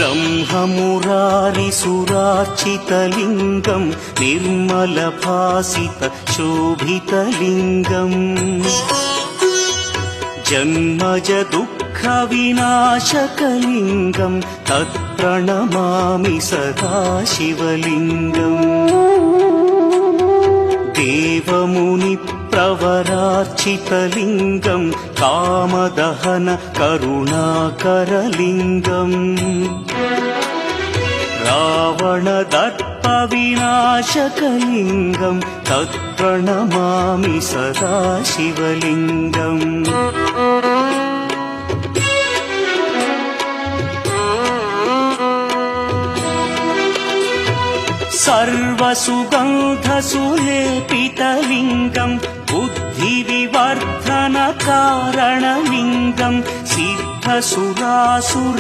ब्रह्ममुरारिसुरार्चितलिङ्गं निर्मलभासितशोभितलिङ्गम् जन्मज दुःखविनाशकलिङ्गं तत्प्रणमामि सदा शिवलिङ्गम् देवमुनिप्रवरार्चितलिङ्गं कामदहन करुणाकरलिङ्गम् रावणदर्पविनाशकलिङ्गं तत्प्रणमामि सदा शिवलिङ्गम् सर्वसुगन्धसुलेपितलिङ्गं बुद्धिविवर्धनकारणलिङ्गं सिद्धसुरासुर